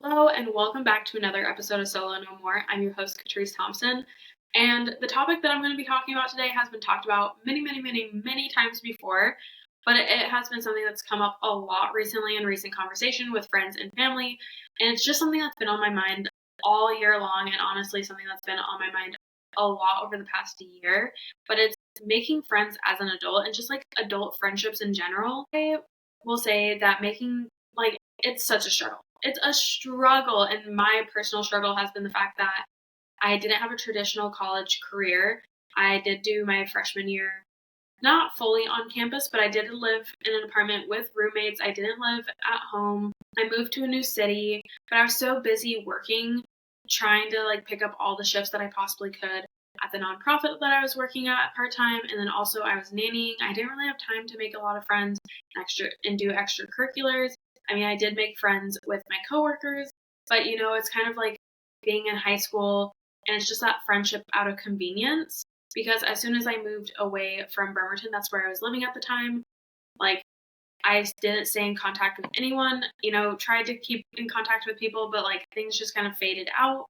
Hello and welcome back to another episode of Solo No More. I'm your host, Catryce Thompson, and the topic that I'm going to be talking about today has been talked about many times before, but it has been something that's come up a lot recently in recent conversation with friends and family, and it's just something that's been on my mind all year long, and honestly something that's been on my mind a lot over the past year, but it's making friends as an adult and just like adult friendships in general. I will say that it's such a struggle. It's a struggle, and my personal struggle has been the fact that I didn't have a traditional college career. I did do my freshman year not fully on campus, but I did live in an apartment with roommates. I didn't live at home. I moved to a new city, but I was so busy working, trying to like pick up all the shifts that I possibly could at the nonprofit that I was working at part time, and then also I was nannying. I didn't really have time to make a lot of friends and do extracurriculars. I mean, I did make friends with my coworkers, but it's kind of like being in high school, and it's just that friendship out of convenience because as soon as I moved away from Bremerton, that's where I was living at the time, like I didn't stay in contact with anyone, tried to keep in contact with people, but like things just kind of faded out.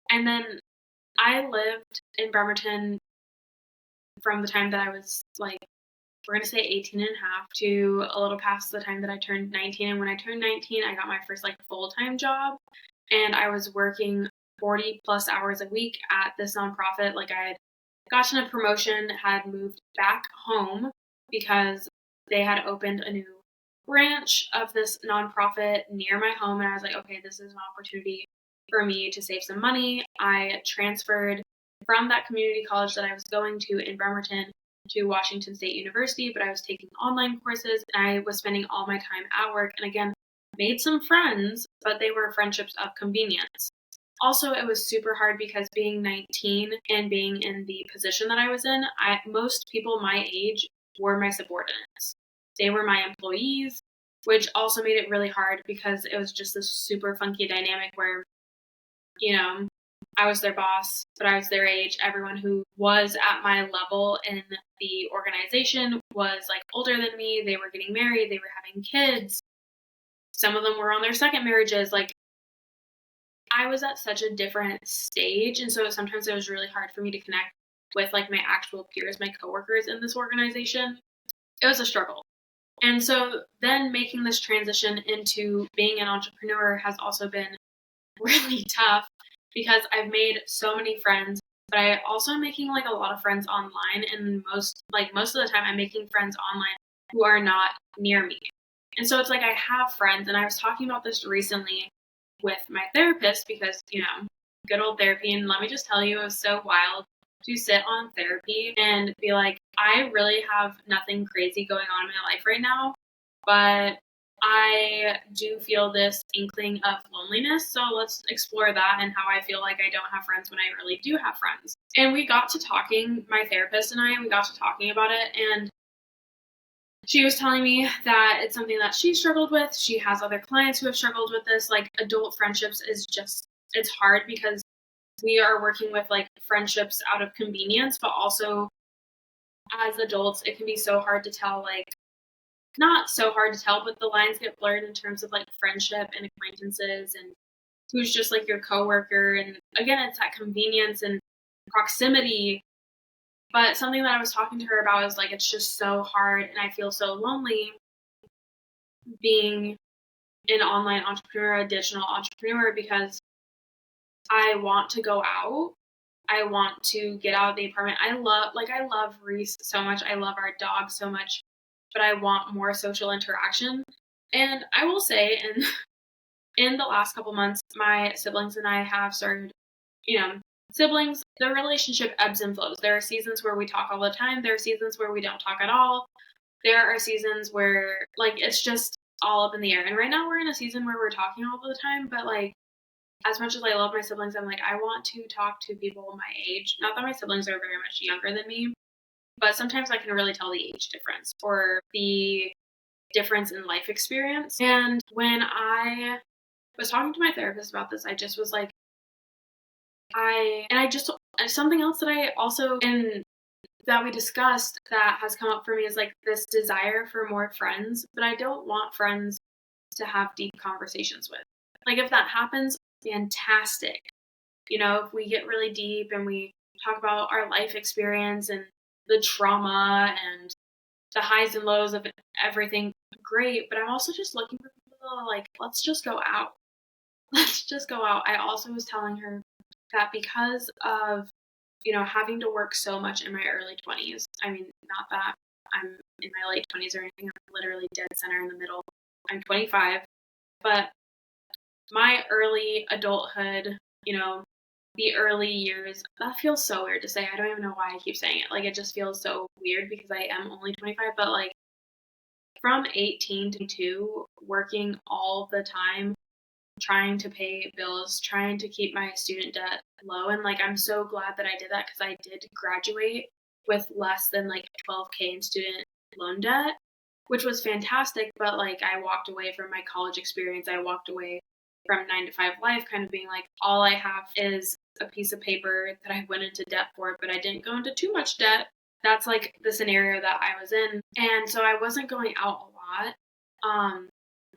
And then I lived in Bremerton from the time that I was like, we're going to say 18 and a half to a little past the time that I turned 19. And when I turned 19, I got my first like full-time job, and I was working 40 plus hours a week at this nonprofit. Like I had gotten a promotion, had moved back home because they had opened a new branch of this nonprofit near my home. And I was like, okay, this is an opportunity for me to save some money. I transferred from that community college that I was going to in Bremerton to Washington State University, but I was taking online courses and I was spending all my time at work. And again, made some friends, but they were friendships of convenience. Also, it was super hard because being 19 and being in the position that I was in, most people my age were my subordinates. They were my employees, which also made it really hard because it was just this super funky dynamic where, you know, I was their boss, but I was their age. Everyone who was at my level in the organization was like older than me. They were getting married, they were having kids. Some of them were on their second marriages. Like I was at such a different stage, and so sometimes it was really hard for me to connect with like my actual peers, my coworkers in this organization. It was a struggle. And so then making this transition into being an entrepreneur has also been really tough because I've made so many friends, but I also am making like a lot of friends online, and most of the time I'm making friends online who are not near me. And so it's like I have friends, and I was talking about this recently with my therapist because, good old therapy. And let me just tell you, it was so wild to sit on therapy and be like, I really have nothing crazy going on in my life right now, but I do feel this inkling of loneliness. So let's explore that and how I feel like I don't have friends when I really do have friends. And we got to talking, my therapist and we got to talking about it. And she was telling me that it's something that she struggled with. She has other clients who have struggled with this. Like adult friendships is just, it's hard because we are working with like friendships out of convenience, but also as adults, it can be so hard to tell, like, not so hard to tell, but the lines get blurred in terms of like friendship and acquaintances and who's just like your coworker. And again, it's that convenience and proximity. But something that I was talking to her about is like, it's just so hard and I feel so lonely being an online entrepreneur, a digital entrepreneur, because I want to go out. I want to get out of the apartment. I love Reese so much. I love our dog so much, but I want more social interaction. And I will say, in the last couple months, my siblings and I have started, siblings, the relationship ebbs and flows. There are seasons where we talk all the time. There are seasons where we don't talk at all. There are seasons where, like, it's just all up in the air. And right now we're in a season where we're talking all the time, but, like, as much as I love my siblings, I'm like, I want to talk to people my age. Not that my siblings are very much younger than me, but sometimes I can really tell the age difference or the difference in life experience. And when I was talking to my therapist about this, I just was like, something else that I also, and that we discussed that has come up for me is like this desire for more friends, but I don't want friends to have deep conversations with. Like, if that happens, fantastic. If we get really deep and we talk about our life experience and the trauma and the highs and lows of everything, great. But I'm also just looking for people to, like, let's just go out. Let's just go out. I also was telling her that because of, having to work so much in my early 20s, I mean, not that I'm in my late 20s or anything, I'm literally dead center in the middle. I'm 25, but my early adulthood, the early years, that feels so weird to say. I don't even know why I keep saying it. Like, it just feels so weird because I am only 25, but like from 18 to 2, working all the time, trying to pay bills, trying to keep my student debt low. And like, I'm so glad that I did that because I did graduate with less than like 12K in student loan debt, which was fantastic. But like, I walked away from my college experience. I walked away from 9 to 5 life, kind of being like, all I have is a piece of paper that I went into debt for, but I didn't go into too much debt. That's like the scenario that I was in. And so I wasn't going out a lot.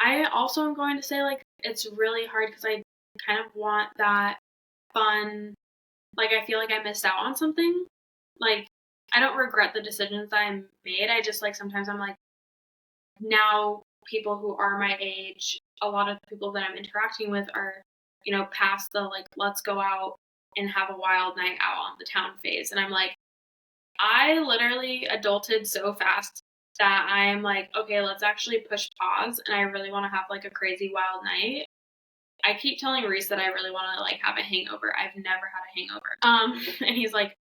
I also am going to say, like, it's really hard because I kind of want that fun. Like, I feel like I missed out on something. Like, I don't regret the decisions that I made. I just, like, sometimes I'm like, now people who are my age, a lot of the people that I'm interacting with are, past the, like, let's go out and have a wild night out on the town phase. And I'm like, I literally adulted so fast that I'm like, okay, let's actually push pause. And I really want to have like a crazy wild night. I keep telling Reese that I really want to like have a hangover. I've never had a hangover. And he's like,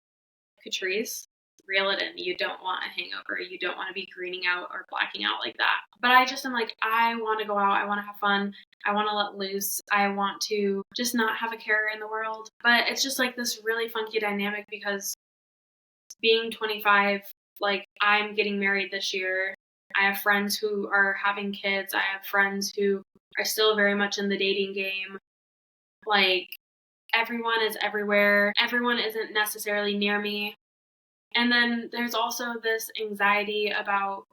Catryce, reel it in. You don't want a hangover. You don't want to be greening out or blacking out like that. But I just am like, I want to go out. I want to have fun. I want to let loose. I want to just not have a care in the world. But it's just like this really funky dynamic because being 25, like, I'm getting married this year. I have friends who are having kids. I have friends who are still very much in the dating game. Like, everyone is everywhere. Everyone isn't necessarily near me. And then there's also this anxiety about,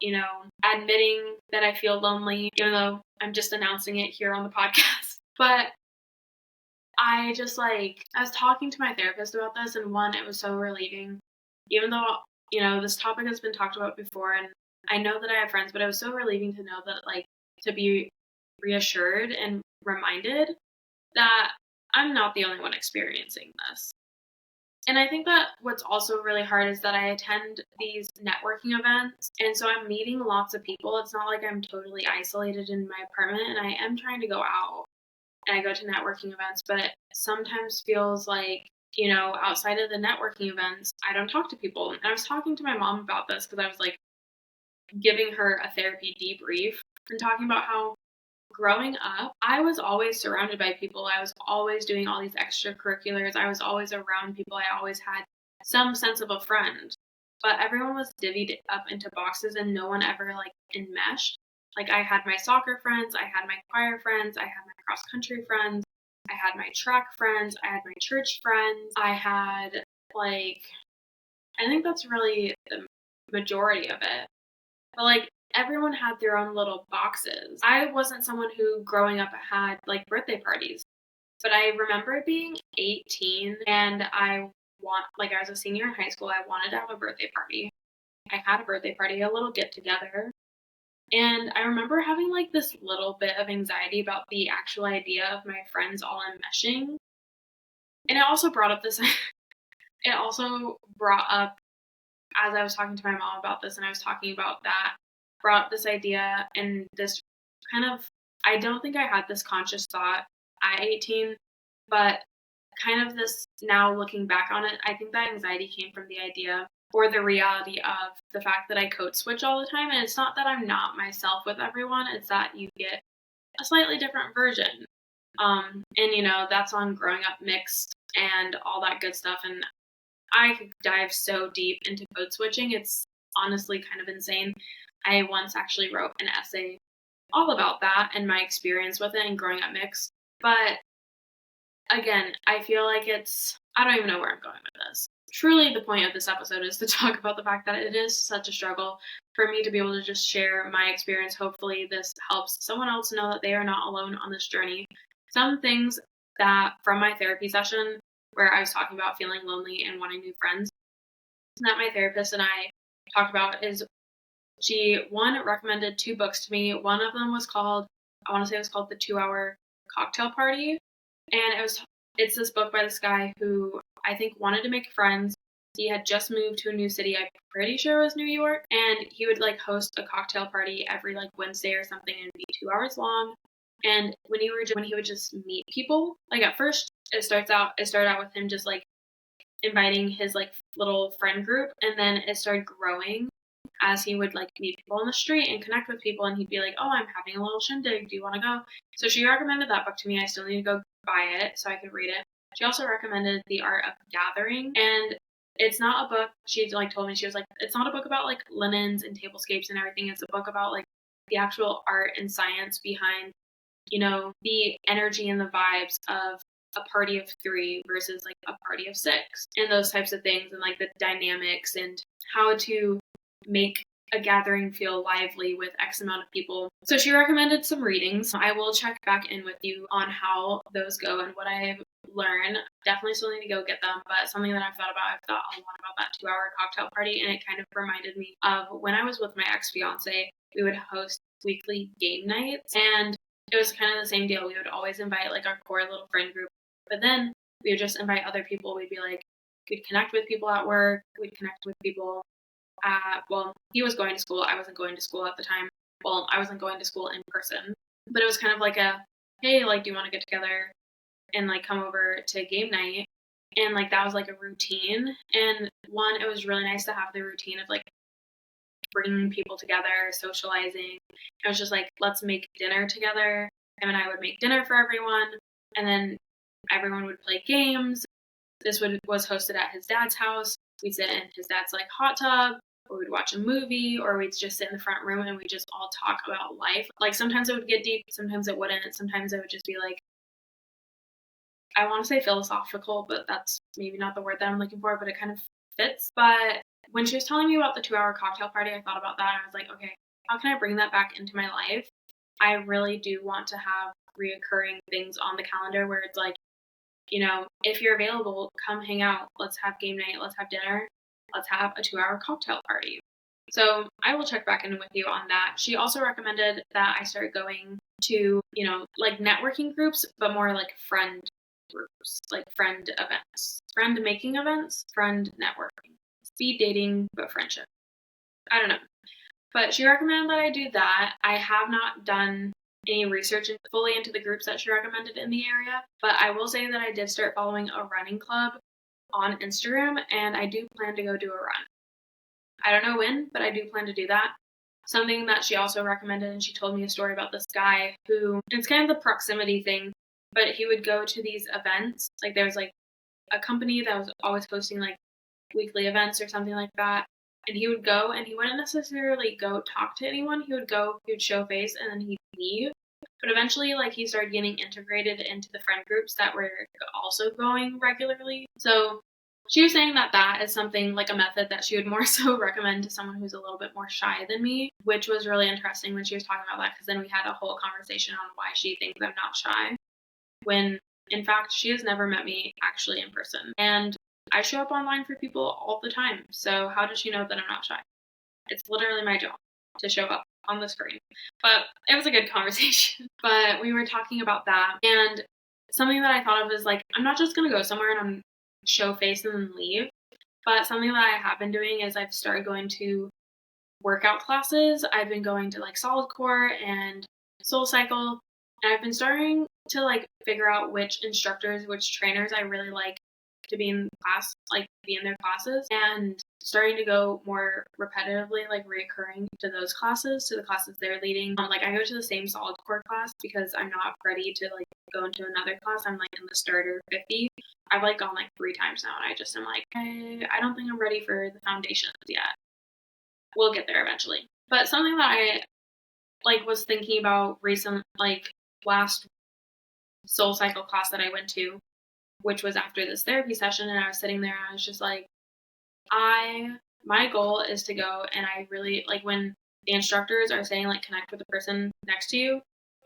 admitting that I feel lonely, even though I'm just announcing it here on the podcast. But I just, like, I was talking to my therapist about this, and one, it was so relieving. Even though, this topic has been talked about before, and I know that I have friends, but it was so relieving to know that, like, to be reassured and reminded that I'm not the only one experiencing this. And I think that what's also really hard is that I attend these networking events, and so I'm meeting lots of people. It's not like I'm totally isolated in my apartment, and I am trying to go out, and I go to networking events, but it sometimes feels like, outside of the networking events, I don't talk to people. And I was talking to my mom about this because I was like giving her a therapy debrief and talking about how growing up, I was always surrounded by people. I was always doing all these extracurriculars. I was always around people. I always had some sense of a friend. But everyone was divvied up into boxes and no one ever like enmeshed. Like, I had my soccer friends, I had my choir friends, I had my cross country friends, I had my track friends, I had my church friends, I had, like, I think that's really the majority of it. But like, everyone had their own little boxes. I wasn't someone who growing up had like birthday parties. But I remember being 18 and I was a senior in high school, I wanted to have a birthday party. I had a birthday party, a little get together. And I remember having like this little bit of anxiety about the actual idea of my friends all enmeshing. And it also brought up it also brought up, as I was talking to my mom about this and I was talking about that, brought up this idea and this kind of, I don't think I had this conscious thought at 18, but kind of this, now looking back on it, I think that anxiety came from the idea or the reality of the fact that I code switch all the time. And it's not that I'm not myself with everyone, it's that you get a slightly different version. And that's on growing up mixed and all that good stuff. And I could dive so deep into code switching. It's honestly kind of insane. I once actually wrote an essay all about that and my experience with it and growing up mixed. But again, I feel like I don't even know where I'm going with this. Truly, the point of this episode is to talk about the fact that it is such a struggle for me to be able to just share my experience. Hopefully, this helps someone else know that they are not alone on this journey. some things that from my therapy session where I was talking about feeling lonely and wanting new friends that my therapist and I talked about is she, one, recommended 2 books to me. One of them was called, I want to say it was called The 2-Hour Cocktail Party. And it's this book by this guy who I think wanted to make friends. He had just moved to a new city, I'm pretty sure it was New York. And he would like host a cocktail party every like Wednesday or something and be 2 hours long. And when he would just meet people, like at first it started out with him just like inviting his like little friend group, and then it started growing as he would like meet people on the street and connect with people, and he'd be like, oh, I'm having a little shindig, do you want to go? So she recommended that book to me. I still need to go buy it so I could read it. She also recommended The Art of Gathering, and it's not a book, she like told me, she was like, it's not a book about like linens and tablescapes and everything. It's a book about like the actual art and science behind, you know, the energy and the vibes of a party of 3 versus like a party of 6 and those types of things, and like the dynamics and how to make a gathering feel lively with X amount of people. So she recommended some readings. I will check back in with you on how those go and what I've learned. Definitely still need to go get them, but something that I've thought a lot about that 2-hour cocktail party, and it kind of reminded me of when I was with my ex-fiance. We would host weekly game nights, and it was kind of the same deal. We would always invite like our core little friend group, but then we would just invite other people. We'd be like, we'd connect with people at work, we'd connect with people well, he was going to school. I wasn't going to school at the time. Well, I wasn't going to school in person, but it was kind of like a, hey, like, do you want to get together and like come over to game night? And like that was like a routine. And one, it was really nice to have the routine of like bringing people together, socializing. It was just like, let's make dinner together. Him and I would make dinner for everyone, and then everyone would play games. This was hosted at his dad's house. We'd sit in his dad's like hot tub, or we'd watch a movie, or we'd just sit in the front room and we'd just all talk about life. Like sometimes it would get deep, sometimes it wouldn't. Sometimes it would just be like, I want to say philosophical, but that's maybe not the word that I'm looking for, but it kind of fits. But when she was telling me about the 2-hour cocktail party, I thought about that and I was like, okay, how can I bring that back into my life? I really do want to have reoccurring things on the calendar where it's like, you know, if you're available, come hang out. Let's have game night. Let's have dinner. Let's have a 2-hour cocktail party. So I will check back in with you on that. She also recommended that I start going to, you know, like networking groups, but more like friend groups, like friend events, friend making events, friend networking, speed dating, but friendship. I don't know. But she recommended that I do that. I have not done any research fully into the groups that she recommended in the area, but I will say that I did start following a running club on Instagram, and I do plan to go do a run. I don't know when, but I do plan to do that. Something that she also recommended, and she told me a story about this guy who, it's kind of the proximity thing, but he would go to these events. Like there's like a company that was always hosting like weekly events or something like that. And he would go, and he wouldn't necessarily go talk to anyone. He would show face, and then he'd leave. But eventually, like, he started getting integrated into the friend groups that were also going regularly. So she was saying that that is something, like a method that she would more so recommend to someone who's a little bit more shy than me, which was really interesting when she was talking about that, because then we had a whole conversation on why she thinks I'm not shy, when, in fact, she has never met me actually in person. And I show up online for people all the time, so how does she know that I'm not shy? It's literally my job to show up on the screen. But it was a good conversation. But we were talking about that, and something that I thought of is like, I'm not just gonna go somewhere and I'm show face and then leave. But something that I have been doing is I've started going to workout classes. I've been going to like Solid Core and Soul Cycle, and I've been starting to like figure out which instructors, which trainers I really like to be in class, like be in their classes, and starting to go more repetitively, like reoccurring to those classes, to the classes they're leading. Like I go to the same Solid Core class because I'm not ready to like go into another class. I'm like in the starter 50. I've like gone like 3 times now, and I just am like, I don't think I'm ready for the foundations yet. We'll get there eventually. But something that I like was thinking about last Soul Cycle class that I went to, which was after this therapy session, and I was sitting there and I was just like, my goal is to go, and I really like when the instructors are saying like connect with the person next to you,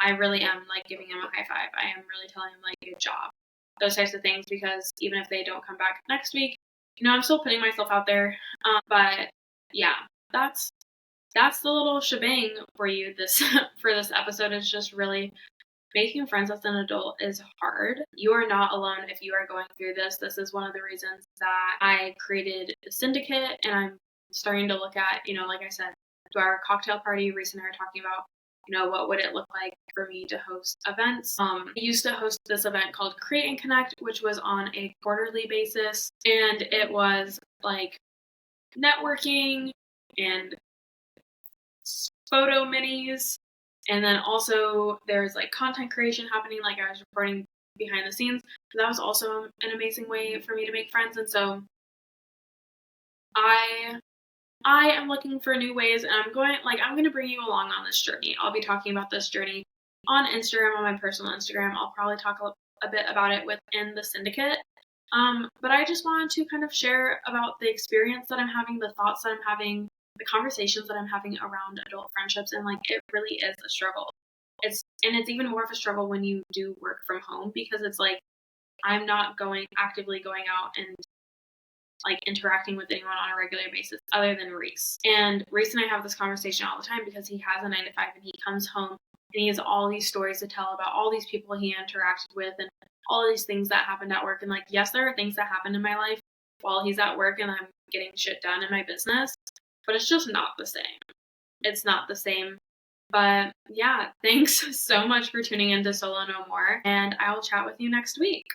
I really am like giving him a high five. I am really telling him like good job. Those types of things, because even if they don't come back next week, I'm still putting myself out there. But yeah, that's the little shebang for you this for this episode. Is just really making friends as an adult is hard. You are not alone if you are going through this. This is one of the reasons that I created Syndicate, and I'm starting to look at, like I said, to our cocktail party. Reese and I are talking about, what would it look like for me to host events. I used to host this event called Create and Connect, which was on a quarterly basis, and it was like networking and photo minis. And then also there's like content creation happening, like I was reporting behind the scenes. That was also an amazing way for me to make friends. And so I am looking for new ways, and I'm going to bring you along on this journey. I'll be talking about this journey on Instagram, on my personal Instagram. I'll probably talk a bit about it within the Syndicate. But I just wanted to kind of share about the experience that I'm having, the thoughts that I'm having, the conversations that I'm having around adult friendships, and like it really is a struggle. It's even more of a struggle when you do work from home, because it's like I'm not actively going out and like interacting with anyone on a regular basis other than Reese. And Reese and I have this conversation all the time because he has a 9-to-5 and he comes home and he has all these stories to tell about all these people he interacted with and all these things that happened at work. And like, yes, there are things that happen in my life while he's at work and I'm getting shit done in my business, but it's just not the same. It's not the same. But yeah, thanks so much for tuning in to Solo No More, and I will chat with you next week.